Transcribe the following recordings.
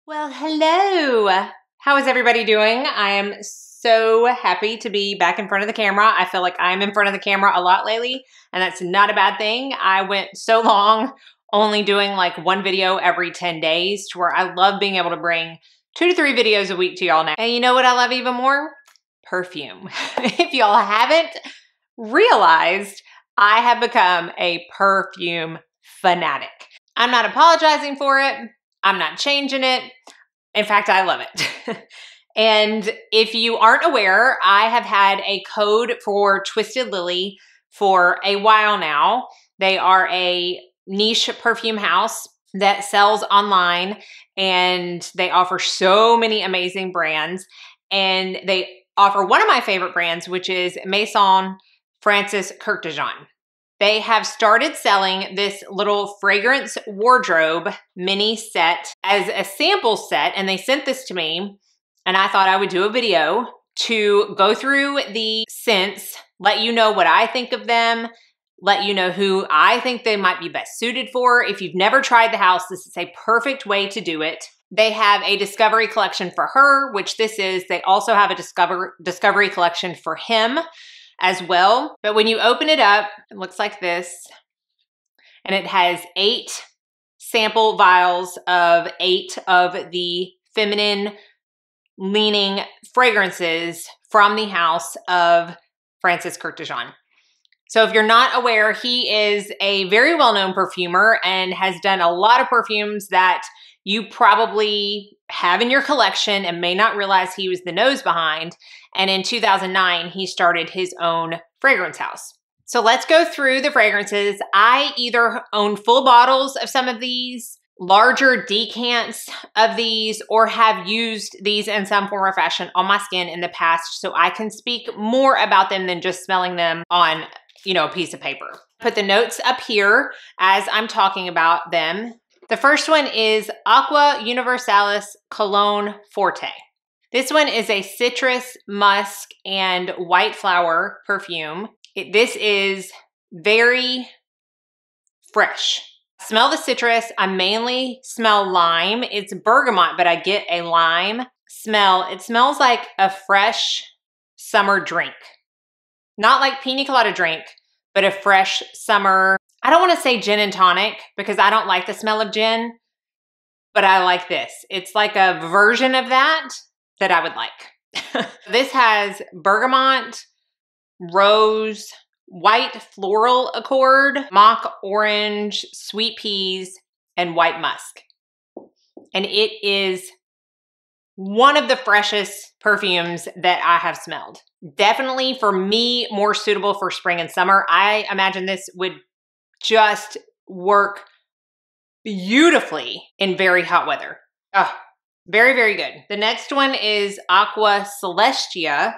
Well, hello. How is everybody doing? I am so happy to be back in front of the camera. I feel like I'm in front of the camera a lot lately, and that's not a bad thing. I went so long only doing like one video every 10 days to where I love being able to bring 2 to 3 videos a week to y'all now. And you know what I love even more? Perfume. If y'all haven't realized, I have become a perfume fanatic. I'm not apologizing for it. I'm not changing it. In fact, I love it. And if you aren't aware, I have had a code for Twisted Lily for a while now. They are a niche perfume house that sells online, and they offer so many amazing brands. And they offer one of my favorite brands, which is Maison Francis Kurkdijan. They have started selling this little fragrance wardrobe mini set as a sample set, and they sent this to me, and I thought I would do a video to go through the scents, let you know what I think of them, let you know who I think they might be best suited for. If you've never tried the house, this is a perfect way to do it. They have a discovery collection for her, which this is. They also have a discovery collection for him as well. But when you open it up, it looks like this. And it has 8 sample vials of 8 of the feminine leaning fragrances from the house of Francis Kurkdijan. So if you're not aware, he is a very well-known perfumer and has done a lot of perfumes that you probably have in your collection and may not realize he was the nose behind. And in 2009, he started his own fragrance house. So let's go through the fragrances. I either own full bottles of some of these, larger decants of these, or have used these in some form or fashion on my skin in the past, so I can speak more about them than just smelling them on, a piece of paper. Put the notes up here as I'm talking about them. The first one is AQUA Universalis Cologne Forte. This one is a citrus, musk, and white flower perfume. This is very fresh. Smell the citrus. I mainly smell lime. It's bergamot, but I get a lime smell. It smells like a fresh summer drink. Not like pina colada drink, but a fresh summer. I don't want to say gin and tonic because I don't like the smell of gin, but I like this. It's like a version of that I would like. This has bergamot, rose, white floral accord, mock orange, sweet peas, and white musk. And it is one of the freshest perfumes that I have smelled. Definitely for me, more suitable for spring and summer. I imagine this would just work beautifully in very hot weather. Oh, very, very good. The next one is AQUA CELESTIA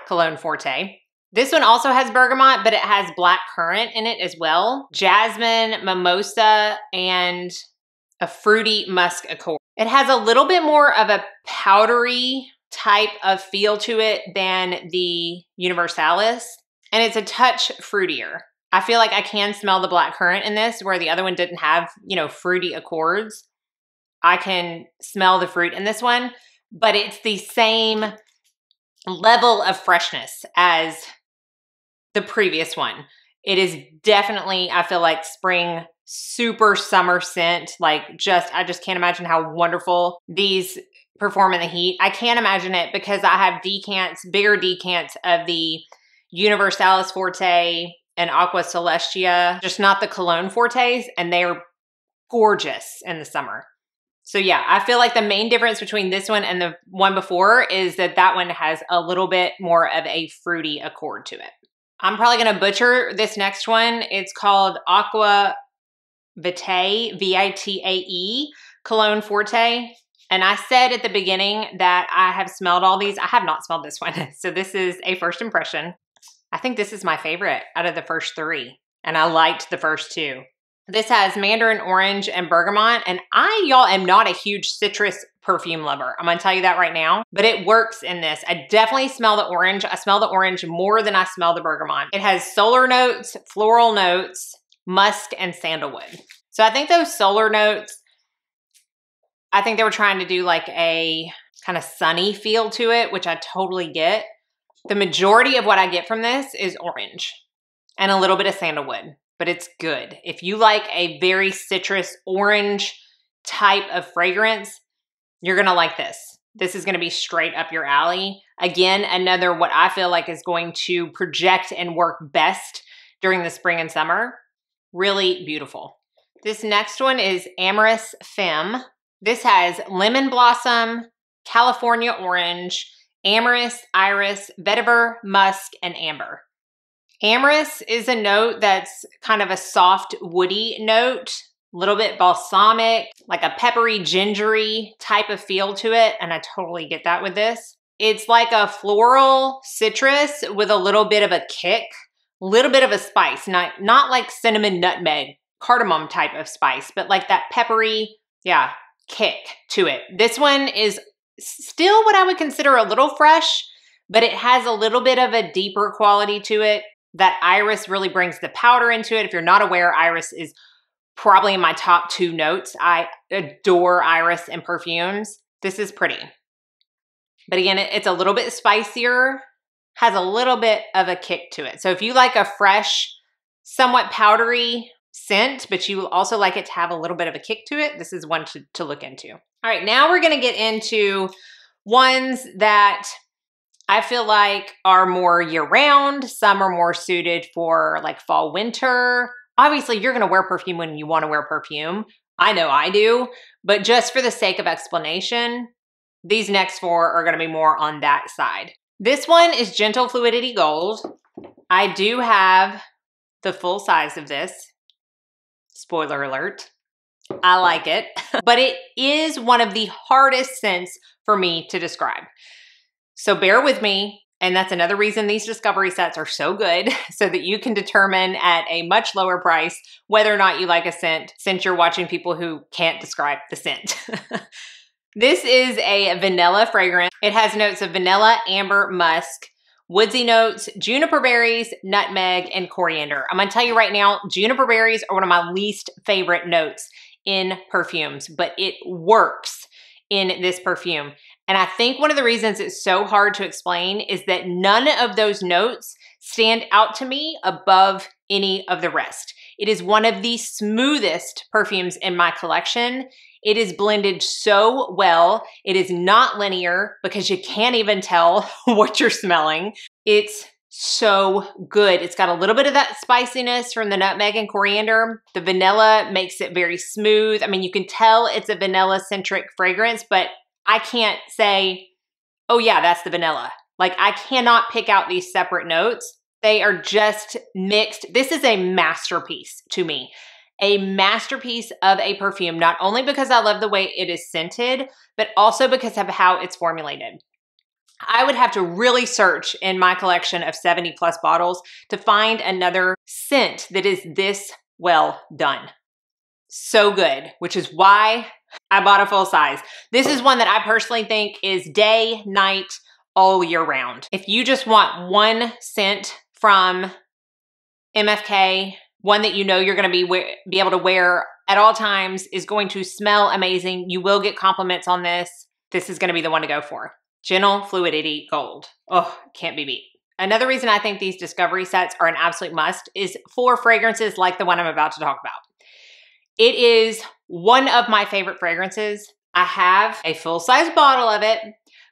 Cologne Forte. This one also has bergamot, but it has black currant in it as well. Jasmine, mimosa, and a fruity musk accord. It has a little bit more of a powdery type of feel to it than the Universalis, and it's a touch fruitier. I feel like I can smell the black currant in this, where the other one didn't have, fruity accords. I can smell the fruit in this one, but it's the same level of freshness as the previous one. It is definitely, I feel like, spring, super summer scent. I just can't imagine how wonderful these perform in the heat. I can't imagine it because I have decants, bigger decants of the Universalis Forte and AQUA CELESTIA, just not the Cologne Fortes, and they're gorgeous in the summer. So yeah, I feel like the main difference between this one and the one before is that that one has a little bit more of a fruity accord to it. I'm probably going to butcher this next one. It's called AQUA Vitae, V-I-T-A-E, Cologne Forte. And I said at the beginning that I have smelled all these. I have not smelled this one. So this is a first impression. I think this is my favorite out of the first 3. And I liked the first 2. This has mandarin orange and bergamot, and y'all, am not a huge citrus perfume lover. I'm gonna tell you that right now, but it works in this. I definitely smell the orange. I smell the orange more than I smell the bergamot. It has solar notes, floral notes, musk, and sandalwood. So I think those solar notes I think they were trying to do like a kind of sunny feel to it, which I totally get. The majority of what I get from this is orange and a little bit of sandalwood, but it's good. If you like a very citrus orange type of fragrance, you're gonna like this. This is gonna be straight up your alley. Again, another what I feel like is going to project and work best during the spring and summer. Really beautiful. This next one is AMYRIS FEMME. This has lemon blossom, California orange, amyris, iris, vetiver, musk, and amber. Amyris is a note that's kind of a soft, woody note, a little bit balsamic, like a peppery, gingery type of feel to it, and I totally get that with this. It's like a floral citrus with a little bit of a kick, a little bit of a spice, not like cinnamon, nutmeg, cardamom type of spice, but like that peppery, yeah, kick to it. This one is still what I would consider a little fresh, but it has a little bit of a deeper quality to it. That iris really brings the powder into it. If you're not aware, iris is probably in my top 2 notes. I adore iris in perfumes. This is pretty. But again, it's a little bit spicier, has a little bit of a kick to it. So if you like a fresh, somewhat powdery scent, but you also like it to have a little bit of a kick to it, this is one to look into. All right, now we're gonna get into ones that I feel like are more year-round. Some are more suited for like fall, winter. Obviously, you're gonna wear perfume when you wanna wear perfume. I know I do, but just for the sake of explanation, these next 4 are gonna be more on that side. This one is Gentle Fluidity Gold. I do have the full size of this. Spoiler alert. I like it, but it is one of the hardest scents for me to describe. So bear with me, and that's another reason these discovery sets are so good, so that you can determine at a much lower price whether or not you like a scent, since you're watching people who can't describe the scent. This is a vanilla fragrance. It has notes of vanilla, amber, musk, woodsy notes, juniper berries, nutmeg, and coriander. I'm gonna tell you right now, juniper berries are one of my least favorite notes in perfumes, but it works in this perfume. And I think one of the reasons it's so hard to explain is that none of those notes stand out to me above any of the rest. It is one of the smoothest perfumes in my collection. It is blended so well. It is not linear because you can't even tell what you're smelling. It's so good. It's got a little bit of that spiciness from the nutmeg and coriander. The vanilla makes it very smooth. I mean, you can tell it's a vanilla-centric fragrance, but I can't say, oh yeah, that's the vanilla. Like, I cannot pick out these separate notes. They are just mixed. This is a masterpiece to me. A masterpiece of a perfume, not only because I love the way it is scented, but also because of how it's formulated. I would have to really search in my collection of 70 plus bottles to find another scent that is this well done. So good, which is why I bought a full size. This is one that I personally think is day, night, all year round. If you just want one scent from MFK, one that you know you're gonna be able to wear at all times, is going to smell amazing. You will get compliments on this. This is gonna be the one to go for. Gentle Fluidity Gold. Oh, can't be beat. Another reason I think these discovery sets are an absolute must is for fragrances like the one I'm about to talk about. It is one of my favorite fragrances. I have a full-size bottle of it,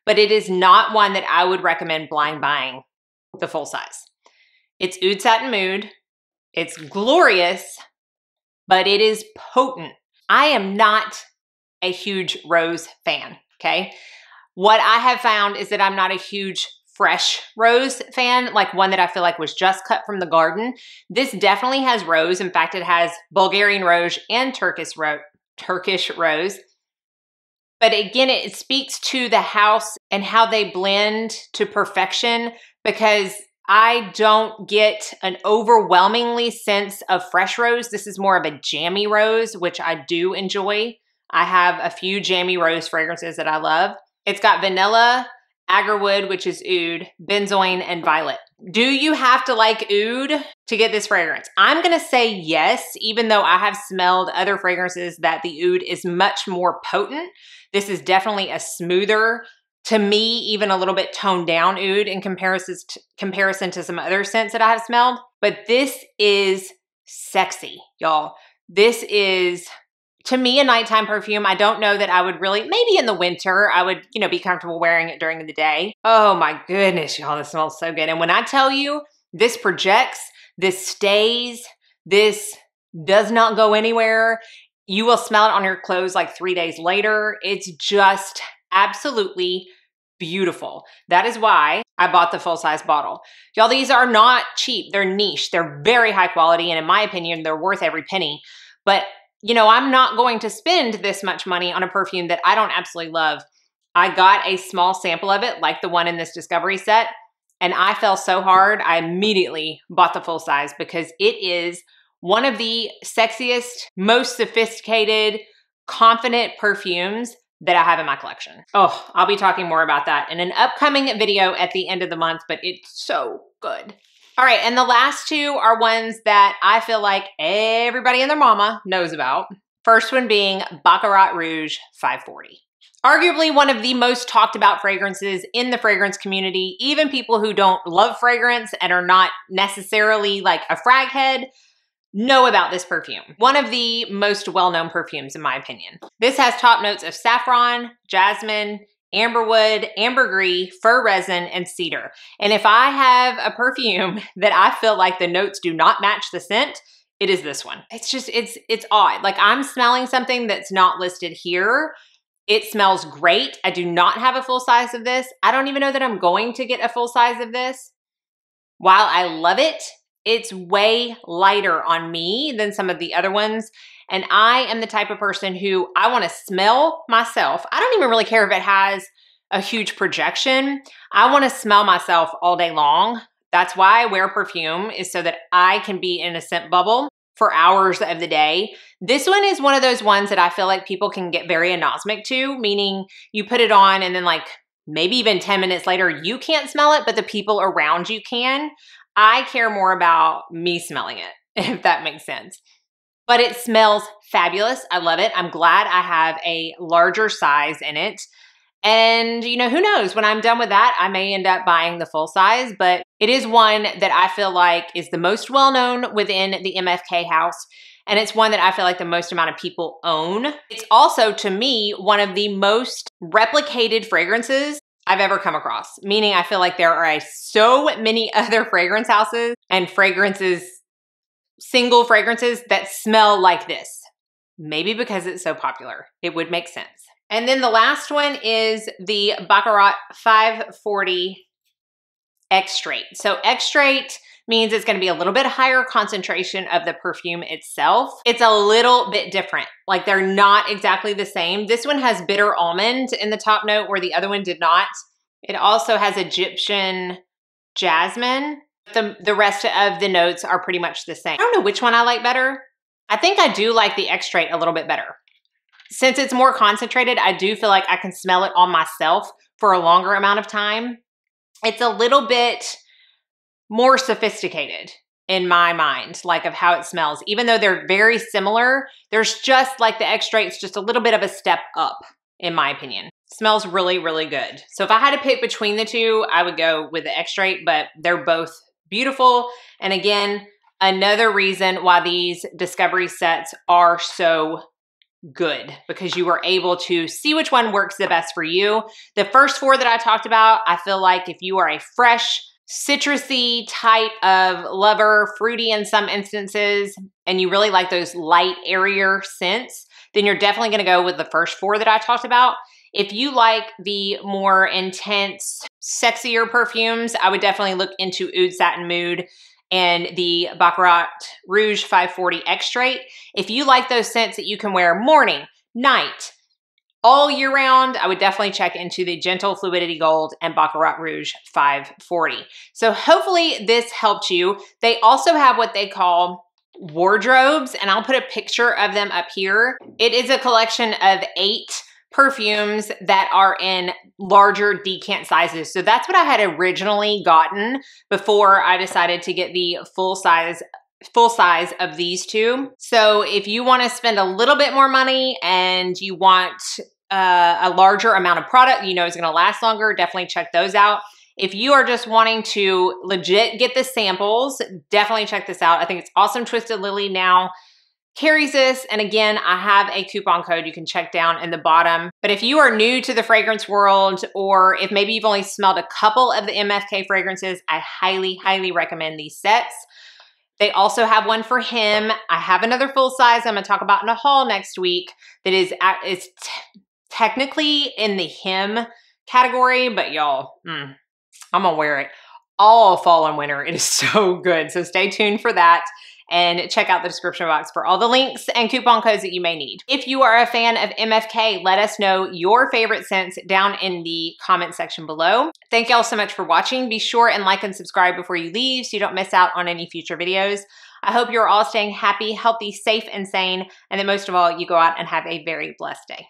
but it is not one that I would recommend blind buying the full size. It's Oud Satin Mood. It's glorious, but it is potent. I am not a huge rose fan, okay? What I have found is that I'm not a huge fresh rose fan, like one that I feel like was just cut from the garden. This definitely has rose. In fact, it has Bulgarian rose and Turkish rose. But again, it speaks to the house and how they blend to perfection, because I don't get an overwhelmingly sense of fresh rose. This is more of a jammy rose, which I do enjoy. I have a few jammy rose fragrances that I love. It's got vanilla, agarwood, which is oud, benzoin, and violet. Do you have to like oud to get this fragrance? I'm gonna say yes, even though I have smelled other fragrances that the oud is much more potent. This is definitely a smoother, to me, even a little bit toned down oud in comparison to some other scents that I have smelled. But this is sexy, y'all. This is, to me, a nighttime perfume. I don't know that I would really, maybe in the winter, I would, be comfortable wearing it during the day. Oh my goodness, y'all, this smells so good. And when I tell you, this projects, this stays, this does not go anywhere. You will smell it on your clothes like 3 days later. It's just absolutely beautiful. That is why I bought the full-size bottle. Y'all, these are not cheap. They're niche. They're very high quality, and in my opinion, they're worth every penny. But I'm not going to spend this much money on a perfume that I don't absolutely love. I got a small sample of it, like the one in this Discovery set, and I fell so hard, I immediately bought the full size because it is one of the sexiest, most sophisticated, confident perfumes that I have in my collection. Oh, I'll be talking more about that in an upcoming video at the end of the month, but it's so good. All right, and the last two are ones that I feel like everybody and their mama knows about. First one being Baccarat Rouge 540. Arguably one of the most talked about fragrances in the fragrance community. Even people who don't love fragrance and are not necessarily like a frag head know about this perfume. One of the most well-known perfumes in my opinion. This has top notes of saffron, jasmine, amberwood, ambergris, fir resin, and cedar. And if I have a perfume that I feel like the notes do not match the scent, it is this one. It's just, it's odd. Like I'm smelling something that's not listed here. It smells great. I do not have a full size of this. I don't even know that I'm going to get a full size of this. While I love it, it's way lighter on me than some of the other ones. And I am the type of person who I want to smell myself. I don't even really care if it has a huge projection. I want to smell myself all day long. That's why I wear perfume, is so that I can be in a scent bubble for hours of the day. This one is one of those ones that I feel like people can get very anosmic to, meaning you put it on and then like maybe even 10 minutes later, you can't smell it, but the people around you can. I care more about me smelling it, if that makes sense. But it smells fabulous. I love it. I'm glad I have a larger size in it. And who knows, when I'm done with that, I may end up buying the full size, but it is one that I feel like is the most well-known within the MFK house. And it's one that I feel like the most amount of people own. It's also, to me, one of the most replicated fragrances I've ever come across, meaning I feel like there are so many other fragrance houses and single fragrances that smell like this. Maybe because it's so popular, it would make sense. And then the last one is the Baccarat 540 EXTRAIT. So EXTRAIT means it's going to be a little bit higher concentration of the perfume itself. It's a little bit different. Like they're not exactly the same. This one has bitter almond in the top note where the other one did not. It also has Egyptian jasmine. The rest of the notes are pretty much the same. I don't know which one I like better. I think I do like the EXTRAIT a little bit better. Since it's more concentrated, I do feel like I can smell it on myself for a longer amount of time. It's a little bit more sophisticated in my mind, like of how it smells. Even though they're very similar, there's just like the EXTRAIT's just a little bit of a step up, in my opinion. Smells really, really good. So if I had to pick between the two, I would go with the EXTRAIT, but they're both beautiful. And again, another reason why these Discovery sets are so good, because you are able to see which one works the best for you. The first four that I talked about, I feel like if you are a fresh, citrusy type of lover, fruity in some instances, and you really like those light, airier scents, then you're definitely going to go with the first four that I talked about. If you like the more intense, sexier perfumes, I would definitely look into Oud Satin Mood and the Baccarat Rouge 540 EXTRAIT. If you like those scents that you can wear morning, night, all year round, I would definitely check into the Gentle Fluidity Gold and Baccarat Rouge 540. So hopefully this helped you. They also have what they call wardrobes, and I'll put a picture of them up here. It is a collection of 8 perfumes that are in larger decant sizes. So that's what I had originally gotten before I decided to get the full size of these two. So if you want to spend a little bit more money and you want a larger amount of product, you know it's going to last longer, definitely check those out. If you are just wanting to legit get the samples, definitely check this out. I think it's awesome. Twisted Lily now carries this. And again, I have a coupon code you can check down in the bottom. But if you are new to the fragrance world, or if maybe you've only smelled a couple of the MFK fragrances, I highly, highly recommend these sets. They also have one for him. I have another full size I'm gonna talk about in a haul next week that is technically in the him category, but y'all, I'm gonna wear it all fall and winter. It is so good. So stay tuned for that. And check out the description box for all the links and coupon codes that you may need. If you are a fan of MFK, let us know your favorite scents down in the comment section below. Thank y'all so much for watching. Be sure and like and subscribe before you leave so you don't miss out on any future videos. I hope you're all staying happy, healthy, safe, and sane, and that most of all, you go out and have a very blessed day.